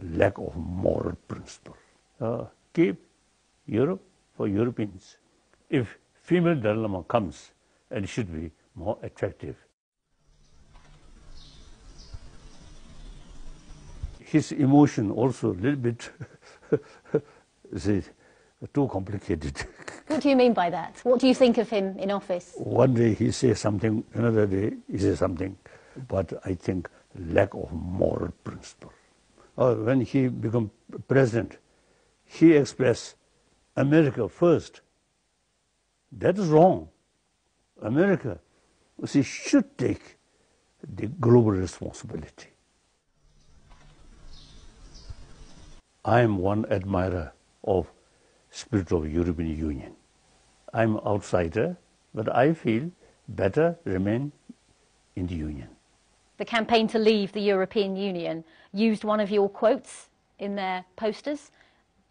lack of moral principle. Keep Europe for Europeans. If female Dalai Lama comes, and it should be more attractive. His emotion also a little bit too complicated. What do you mean by that? What do you think of him in office? One day he says something, another day he says something, but I think lack of moral principle. When he became president, he expressed America first. That is wrong. America should take the global responsibility. I am one admirer of spirit of European Union. I'm an outsider, but I feel better remain in the Union. The campaign to leave the European Union used one of your quotes in their posters.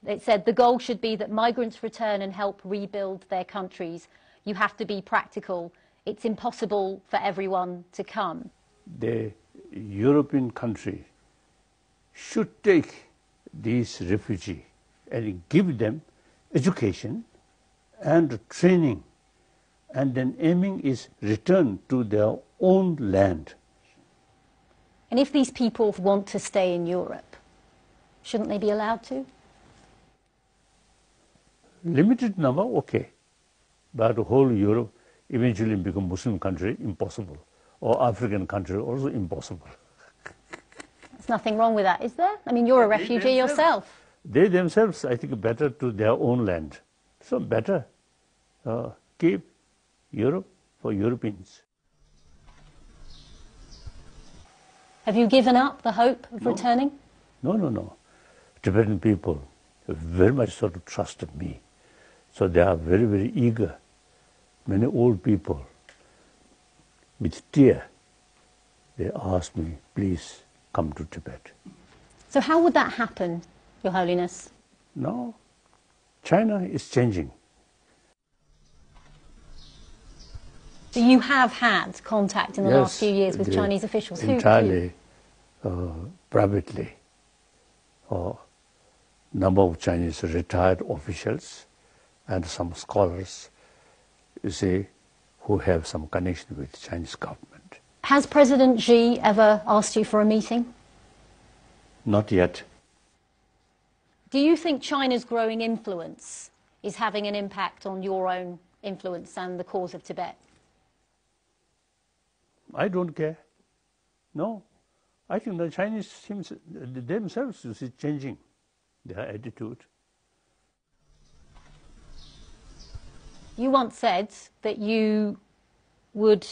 It said, the goal should be that migrants return and help rebuild their countries. You have to be practical. It's impossible for everyone to come. The European country should take these refugees and give them education and training, and then aiming is return to their own land. And if these people want to stay in Europe, shouldn't they be allowed to? Limited number, okay. But whole Europe eventually become Muslim country, impossible. Or African country, also impossible. There's nothing wrong with that, is there? I mean, you're a refugee yourself. They themselves, I think, better to their own land. So better keep Europe for Europeans. Have you given up the hope of returning? No. Tibetan people very much sort of trusted me. So they are very, very eager. Many old people, with tear, they ask me, please come to Tibet. So how would that happen, Your Holiness? No, China is changing. So you have had contact in the last few years with Chinese officials? Entirely privately. Number of Chinese retired officials and some scholars, you see, who have some connection with the Chinese government. Has President Xi ever asked you for a meeting? Not yet. Do you think China's growing influence is having an impact on your own influence and the cause of Tibet? I don't care. No. I think the Chinese themselves is changing their attitude. You once said that you would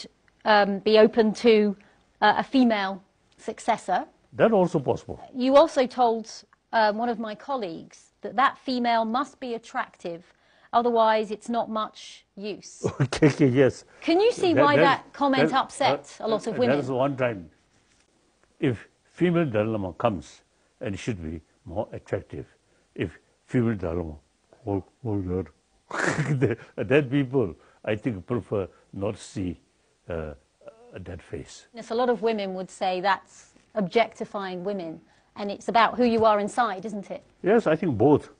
be open to a female successor. That's also possible. You also told one of my colleagues that that female must be attractive, otherwise it's not much use. Okay, yes. Can you see why that comment upset a lot of women? That is one time. If female Dalai Lama comes, and it should be more attractive. If female Dalai Lama, that people, I think, prefer not see that face. Yes, a lot of women would say that's objectifying women, and it's about who you are inside, isn't it? Yes, I think both.